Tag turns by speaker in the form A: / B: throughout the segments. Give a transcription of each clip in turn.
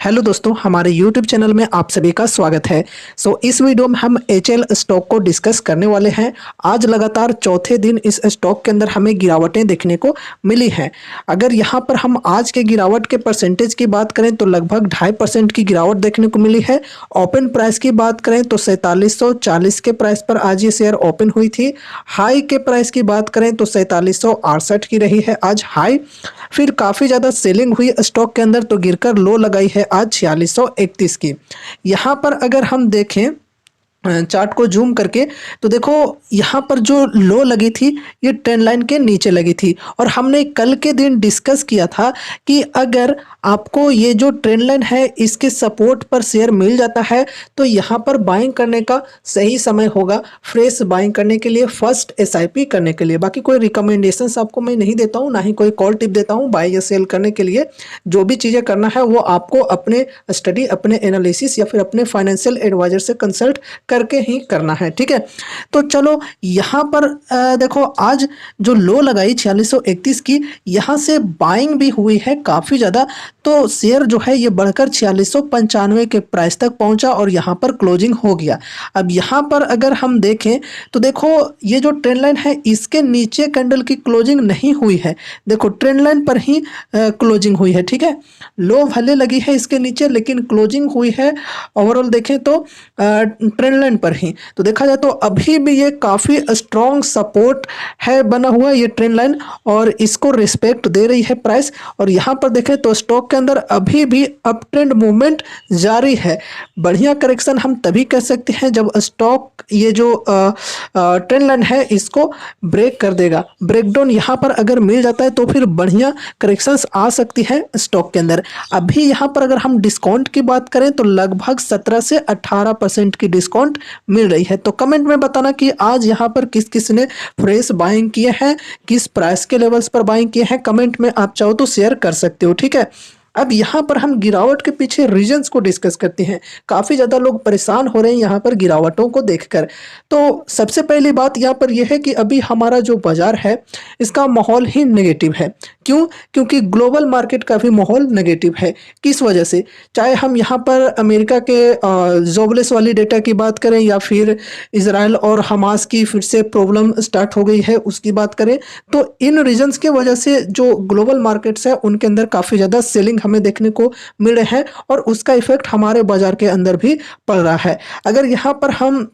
A: Hello दोस्तों, हमारे YouTube channel में आप सभी का स्वागत है। इस वीडियो में हम HL स्टॉक को डिस्कस करने वाले हैं। आज लगातार चौथे दिन इस स्टॉक के अंदर हमें गिरावटें देखने को मिली हैं। अगर यहाँ पर हम आज के गिरावट के परसेंटेज की बात करें तो लगभग 2.5% की गिरावट देखने को मिली है। ओपन प्राइस की बात करें तो 4740 के प्राइस पर आज ये शेयर ओपन हुई थी। हाई के प्राइस की बात करें तो 4768 की रही है आज हाई। फिर काफ़ी ज़्यादा सेलिंग हुई स्टॉक के अंदर तो गिरकर लो लगाई है आज 4631 की। यहाँ पर अगर हम देखें चार्ट को जूम करके तो देखो यहाँ पर जो लो लगी थी ये ट्रेंड लाइन के नीचे लगी थी और हमने कल के दिन डिस्कस किया था कि अगर आपको ये जो ट्रेंड लाइन है इसके सपोर्ट पर शेयर मिल जाता है तो यहाँ पर बाइंग करने का सही समय होगा, फ्रेश बाइंग करने के लिए, फर्स्ट SIP करने के लिए। बाकी कोई रिकमेंडेशंस आपको मैं नहीं देता हूँ, ना ही कोई कॉल टिप देता हूँ बाई या सेल करने के लिए। जो भी चीज़ें करना है वो आपको अपने स्टडी, अपने एनालिसिस या फिर अपने फाइनेंशियल एडवाइजर से कंसल्ट करके ही करना है, ठीक है। तो चलो यहाँ पर देखो आज जो लो लगाई 4631 की, यहाँ से बाइंग भी हुई है काफ़ी ज़्यादा। तो शेयर जो है ये बढ़कर 4695 के प्राइस तक पहुंचा और यहाँ पर क्लोजिंग हो गया। अब यहाँ पर अगर हम देखें तो देखो ये जो ट्रेंड लाइन है इसके नीचे कैंडल की क्लोजिंग नहीं हुई है। देखो ट्रेंड लाइन पर ही क्लोजिंग हुई है, ठीक है। लो भले लगी है इसके नीचे लेकिन क्लोजिंग हुई है ओवरऑल देखें तो ट्रेंड लाइन पर ही। तो देखा जाए तो अभी भी ये काफ़ी स्ट्रॉन्ग सपोर्ट है बना हुआ ये ट्रेंड लाइन और इसको रिस्पेक्ट दे रही है प्राइस। और यहाँ पर देखें तो स्टॉक के अंदर अभी भी अप ट्रेंड मूवमेंट जारी है। बढ़िया करेक्शन हम तभी कह सकते हैं जब स्टॉक ये जो ट्रेंड लाइन है इसको ब्रेक कर देगा। ब्रेकडाउन यहाँ पर अगर मिल जाता है तो फिर बढ़िया करेक्शंस आ सकती है स्टॉक के अंदर। अभी यहाँ पर अगर हम डिस्काउंट की बात करें तो लगभग 17 से 18% की डिस्काउंट मिल रही है। तो कमेंट में बताना कि आज यहाँ पर किस किस ने फ्रेश बाइंग किए हैं, किस प्राइस के लेवल्स पर बाइंग किए हैं। कमेंट में आप चाहो तो शेयर कर सकते हो, ठीक है। अब यहाँ पर हम गिरावट के पीछे रीजंस को डिस्कस करते हैं। काफ़ी ज़्यादा लोग परेशान हो रहे हैं यहाँ पर गिरावटों को देखकर। तो सबसे पहली बात यहाँ पर यह है कि अभी हमारा जो बाजार है इसका माहौल ही नेगेटिव है। क्यों? क्योंकि ग्लोबल मार्केट का भी माहौल नेगेटिव है। किस वजह से? चाहे हम यहाँ पर अमेरिका के जॉबलेस वाली डेटा की बात करें या फिर इजराइल और हमास की फिर से प्रॉब्लम स्टार्ट हो गई है उसकी बात करें, तो इन रीजंस की वजह से जो ग्लोबल मार्केट्स है उनके अंदर काफ़ी ज़्यादा सेलिंग हमें देखने को मिल रहे हैं और उसका इफेक्ट हमारे बाजार के अंदर भी पड़ रहा है। अगर यहाँ पर हम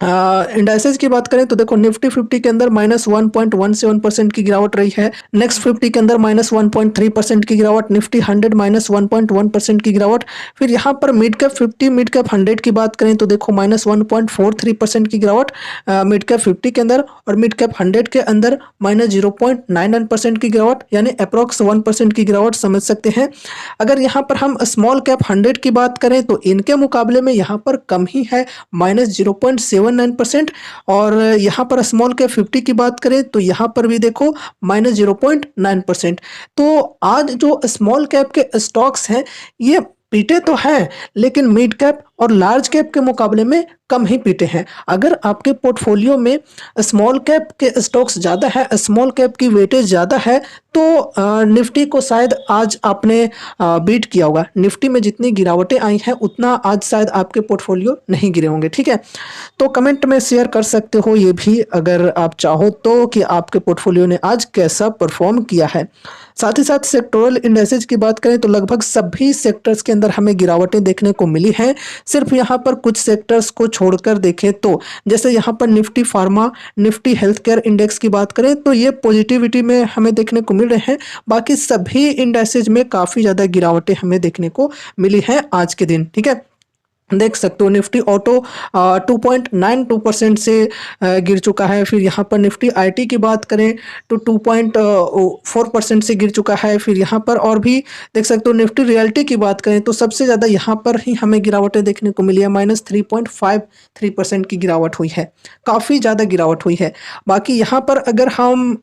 A: इंडाइसेस की बात करें तो देखो निफ्टी 50 के अंदर -1.17% की गिरावट रही है। नेक्स्ट 50 के अंदर -1.3% की गिरावट। निफ्टी 100 -1.1% की गिरावट। फिर यहाँ पर मिड कैप 50, मिड कैप 100 की बात करें तो देखो -1.43% की गिरावट मिड कैप 50 के अंदर और मिड कैप 100 के अंदर -0.99% की गिरावट, यानी अप्रॉक्स 1% की गिरावट समझ सकते हैं। अगर यहाँ पर हम स्मॉल कैप 100 की बात करें तो इनके मुकाबले में यहाँ पर कम ही है, -0.79%। और यहाँ पर स्मॉल कैप 50 की बात करें तो यहाँ पर भी देखो -0.9%। तो आज जो स्मॉल कैप के स्टॉक्स हैं ये पीटे तो हैं लेकिन मिड कैप और लार्ज कैप के मुकाबले में कम ही पीटे हैं। अगर आपके पोर्टफोलियो में स्मॉल कैप के स्टॉक्स ज़्यादा है, स्मॉल कैप की वेटेज ज़्यादा है तो निफ्टी को शायद आज आपने बीट किया होगा। निफ्टी में जितनी गिरावटें आई हैं उतना आज शायद आपके पोर्टफोलियो नहीं गिरे होंगे, ठीक है। तो कमेंट में शेयर कर सकते हो ये भी अगर आप चाहो तो कि आपके पोर्टफोलियो ने आज कैसा परफॉर्म किया है। साथ ही साथ सेक्टोरल इंडेक्सेस की बात करें तो लगभग सभी सेक्टर्स के अंदर हमें गिरावटें देखने को मिली हैं। सिर्फ यहाँ पर कुछ सेक्टर्स को छोड़कर देखें तो जैसे यहाँ पर Nifty pharma, Nifty health care index की बात करें तो ये पॉजिटिविटी में हमें देखने को मिल रहे हैं। बाकी सभी इंडेक्सेस में काफ़ी ज़्यादा गिरावटें हमें देखने को मिली हैं आज के दिन, ठीक है। देख सकते हो निफ्टी ऑटो 2.92% से गिर चुका है। फिर यहाँ पर निफ्टी आईटी की बात करें तो 2.4% से गिर चुका है। फिर यहाँ पर और भी देख सकते हो निफ्टी रियल्टी की बात करें तो सबसे ज़्यादा यहाँ पर ही हमें गिरावटें देखने को मिली है, -3.53% की गिरावट हुई है। काफ़ी ज़्यादा गिरावट हुई है। बाकी यहाँ पर अगर हम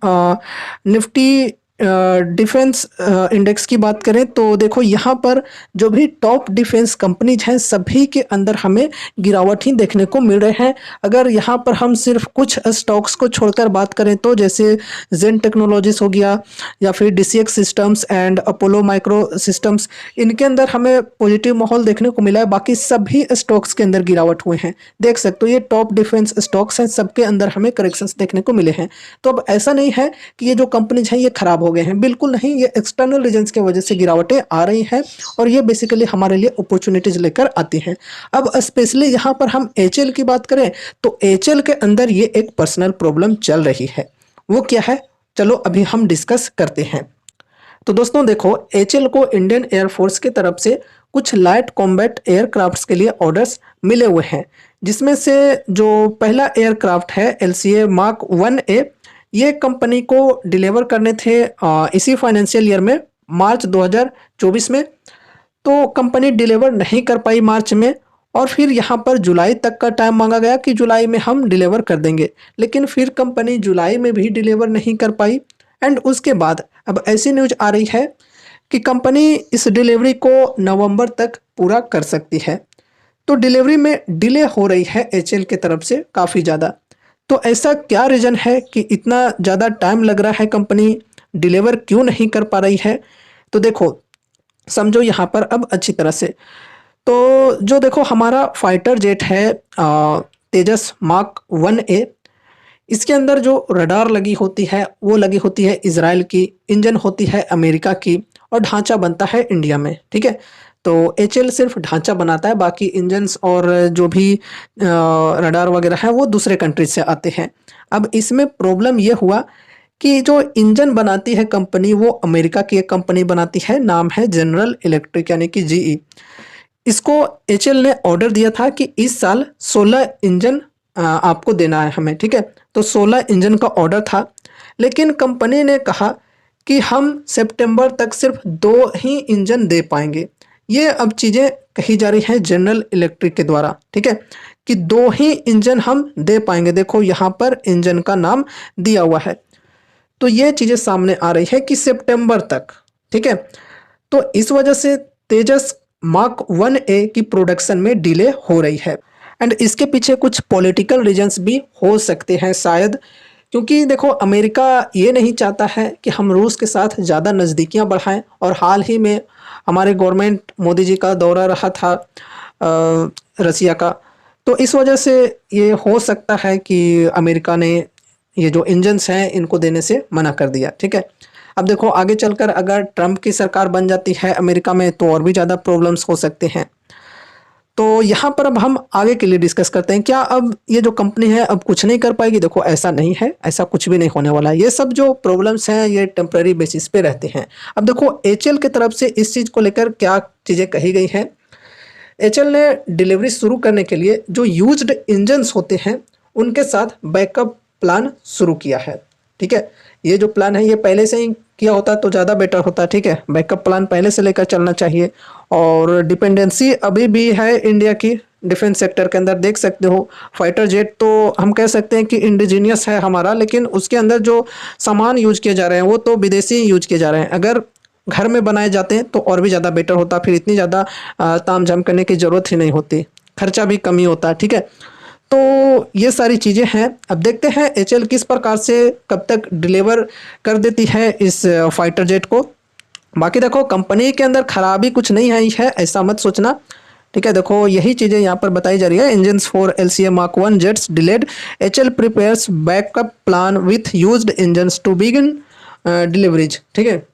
A: निफ्टी डिफेंस इंडेक्स की बात करें तो देखो यहाँ पर जो भी टॉप डिफेंस कंपनीज हैं सभी के अंदर हमें गिरावट ही देखने को मिल रहे हैं। अगर यहाँ पर हम सिर्फ कुछ स्टॉक्स को छोड़कर बात करें तो जैसे जेन टेक्नोलॉजीज हो गया या फिर DCX systems and Apollo micro systems, इनके अंदर हमें पॉजिटिव माहौल देखने को मिला है। बाकी सभी स्टॉक्स के अंदर गिरावट हुए हैं, देख सकते हो ये टॉप डिफेंस स्टॉक्स हैं, सबके अंदर हमें करेक्शंस देखने को मिले हैं। तो अब ऐसा नहीं है कि ये जो कंपनीज हैं ये खराब हो गए हैं, बिल्कुल नहीं, ये एक्सटर्नल रीजंस की वजह से गिरावटें आ रही हैं और ये बेसिकली हमारे लिए अपॉर्चुनिटीज लेकर आती हैं। अब स्पेशली यहाँ पर हम एचएल की बात करें तो एचएल के अंदर ये एक पर्सनल प्रॉब्लम चल रही है। वो क्या है, चलो अभी हम डिस्कस करते हैं। तो दोस्तों देखो, एचएल को इंडियन एयरफोर्स की तरफ से कुछ लाइट कॉम्बैट एयरक्राफ्ट्स के लिए ऑर्डर्स मिले हुए हैं, जिसमें से जो पहला एयरक्राफ्ट है एलसीए मार्क 1A, ये कंपनी को डिलीवर करने थे इसी फाइनेंशियल ईयर में, मार्च 2024 में। तो कंपनी डिलीवर नहीं कर पाई मार्च में, और फिर यहाँ पर जुलाई तक का टाइम मांगा गया कि जुलाई में हम डिलीवर कर देंगे, लेकिन फिर कंपनी जुलाई में भी डिलीवर नहीं कर पाई। एंड उसके बाद अब ऐसी न्यूज आ रही है कि कंपनी इस डिलीवरी को नवंबर तक पूरा कर सकती है। तो डिलीवरी में डिले हो रही है एचएल की तरफ से काफ़ी ज़्यादा। तो ऐसा क्या रीज़न है कि इतना ज़्यादा टाइम लग रहा है, कंपनी डिलीवर क्यों नहीं कर पा रही है? तो देखो, समझो यहाँ पर अब अच्छी तरह से। तो जो देखो हमारा फाइटर जेट है तेजस मार्क 1A, इसके अंदर जो रडार लगी होती है वो लगी होती है इजराइल की, इंजन होती है अमेरिका की, और ढांचा बनता है इंडिया में, ठीक है। तो एचएल सिर्फ ढांचा बनाता है, बाकी इंजन्स और जो भी रडार वगैरह है वो दूसरे कंट्रीज से आते हैं। अब इसमें प्रॉब्लम ये हुआ कि जो इंजन बनाती है कंपनी वो अमेरिका की एक कंपनी बनाती है, नाम है जनरल इलेक्ट्रिक यानी कि जीई। इसको एचएल ने ऑर्डर दिया था कि इस साल 16 इंजन आपको देना है हमें, ठीक है। तो 16 इंजन का ऑर्डर था, लेकिन कंपनी ने कहा कि हम सितंबर तक सिर्फ 2 ही इंजन दे पाएंगे। ये अब चीज़ें कही जा रही हैं जनरल इलेक्ट्रिक के द्वारा, ठीक है, कि 2 ही इंजन हम दे पाएंगे। देखो यहाँ पर इंजन का नाम दिया हुआ है। तो ये चीज़ें सामने आ रही है कि सितंबर तक, ठीक है। तो इस वजह से तेजस मार्क 1A की प्रोडक्शन में डिले हो रही है। एंड इसके पीछे कुछ पॉलिटिकल रीजंस भी हो सकते हैं शायद, क्योंकि देखो अमेरिका ये नहीं चाहता है कि हम रूस के साथ ज़्यादा नज़दीकियाँ बढ़ाएं, और हाल ही में हमारे गवर्नमेंट मोदी जी का दौरा रहा था रसिया का। तो इस वजह से ये हो सकता है कि अमेरिका ने ये जो इंजन्स हैं इनको देने से मना कर दिया, ठीक है। अब देखो आगे चलकर अगर ट्रंप की सरकार बन जाती है अमेरिका में तो और भी ज़्यादा प्रॉब्लम्स हो सकते हैं। तो यहाँ पर अब हम आगे के लिए डिस्कस करते हैं, क्या अब ये जो कंपनी है अब कुछ नहीं कर पाएगी? देखो ऐसा नहीं है, ऐसा कुछ भी नहीं होने वाला है। ये सब जो प्रॉब्लम्स हैं ये टेम्पररी बेसिस पे रहते हैं। अब देखो एचएल की तरफ से इस चीज़ को लेकर क्या चीज़ें कही गई हैं। एचएल ने डिलीवरी शुरू करने के लिए जो यूज्ड इंजन्स होते हैं उनके साथ बैकअप प्लान शुरू किया है, ठीक है। ये जो प्लान है ये पहले से ही किया होता तो ज़्यादा बेटर होता, ठीक है। बैकअप प्लान पहले से लेकर चलना चाहिए। और डिपेंडेंसी अभी भी है इंडिया की डिफेंस सेक्टर के अंदर, देख सकते हो। फाइटर जेट तो हम कह सकते हैं कि इंडिजीनियस है हमारा, लेकिन उसके अंदर जो सामान यूज किए जा रहे हैं वो तो विदेशी यूज किए जा रहे हैं। अगर घर में बनाए जाते हैं तो और भी ज़्यादा बेटर होता, फिर इतनी ज़्यादा तामझाम करने की ज़रूरत ही नहीं होती, खर्चा भी कम ही होता, ठीक है। तो ये सारी चीज़ें हैं। अब देखते हैं एचएल किस प्रकार से कब तक डिलीवर कर देती है इस फाइटर जेट को। बाकी देखो कंपनी के अंदर खराबी कुछ नहीं आई है, ऐसा मत सोचना, ठीक है। देखो यही चीज़ें यहाँ पर बताई जा रही है। Engines for LCA mark 1 jets delayed, HL prepares backup plan with used engines to begin deliveries, ठीक है।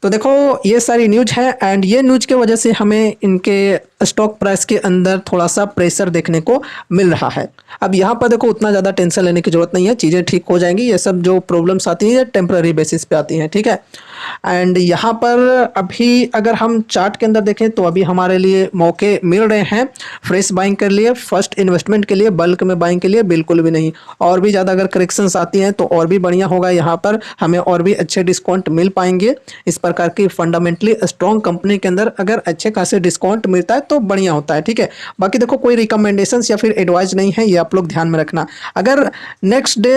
A: तो देखो ये सारी न्यूज है, एंड ये न्यूज के वजह से हमें इनके स्टॉक प्राइस के अंदर थोड़ा सा प्रेशर देखने को मिल रहा है। अब यहाँ पर देखो उतना ज़्यादा टेंशन लेने की ज़रूरत नहीं है, चीज़ें ठीक हो जाएंगी। ये सब जो प्रॉब्लम्स आती हैं टेम्पररी बेसिस पे आती हैं, ठीक है। एंड यहाँ पर अभी अगर हम चार्ट के अंदर देखें तो अभी हमारे लिए मौके मिल रहे हैं फ्रेश बाइंग के लिए, फर्स्ट इन्वेस्टमेंट के लिए, बल्क में बाइंग के लिए बिल्कुल भी नहीं। और भी ज़्यादा अगर करेक्शंस आती हैं तो और भी बढ़िया होगा, यहाँ पर हमें और भी अच्छे डिस्काउंट मिल पाएंगे। इस प्रकार की फंडामेंटली स्ट्रॉन्ग कंपनी के अंदर अगर अच्छे खासे डिस्काउंट मिलता है तो बढ़िया होता है, ठीक है। बाकी देखो कोई रिकमेंडेशंस या फिर एडवाइस नहीं है, ये आप लोग ध्यान में रखना। अगर नेक्स्ट डे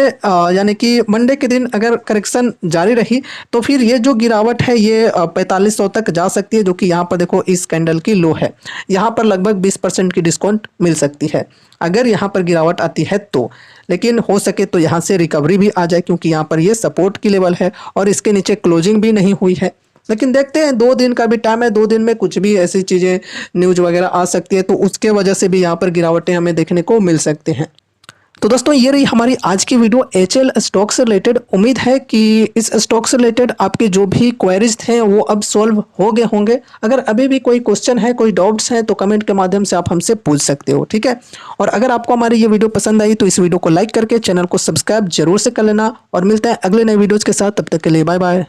A: यानी कि मंडे के दिन अगर करेक्शन जारी रही तो फिर ये जो गिरावट है ये 4500 तक जा सकती है, जो कि यहाँ पर देखो इस कैंडल की लो है। यहाँ पर लगभग 20% की डिस्काउंट मिल सकती है अगर यहाँ पर गिरावट आती है तो। लेकिन हो सके तो यहाँ से रिकवरी भी आ जाए, क्योंकि यहाँ पर ये सपोर्ट की लेवल है और इसके नीचे क्लोजिंग भी नहीं हुई है। लेकिन देखते हैं, 2 दिन का भी टाइम है, 2 दिन में कुछ भी ऐसी चीज़ें न्यूज वगैरह आ सकती है, तो उसके वजह से भी यहाँ पर गिरावटें हमें देखने को मिल सकते हैं। तो दोस्तों ये रही हमारी आज की वीडियो एचएल स्टॉक से रिलेटेड। उम्मीद है कि इस स्टॉक से रिलेटेड आपके जो भी क्वेरीज थे वो अब सॉल्व हो गए होंगे। अगर अभी भी कोई क्वेश्चन है, कोई डाउट्स हैं, तो कमेंट के माध्यम से आप हमसे पूछ सकते हो, ठीक है। और अगर आपको हमारी ये वीडियो पसंद आई तो इस वीडियो को लाइक करके चैनल को सब्सक्राइब जरूर से कर लेना, और मिलते हैं अगले नए वीडियोज़ के साथ। तब तक के लिए बाय बाय।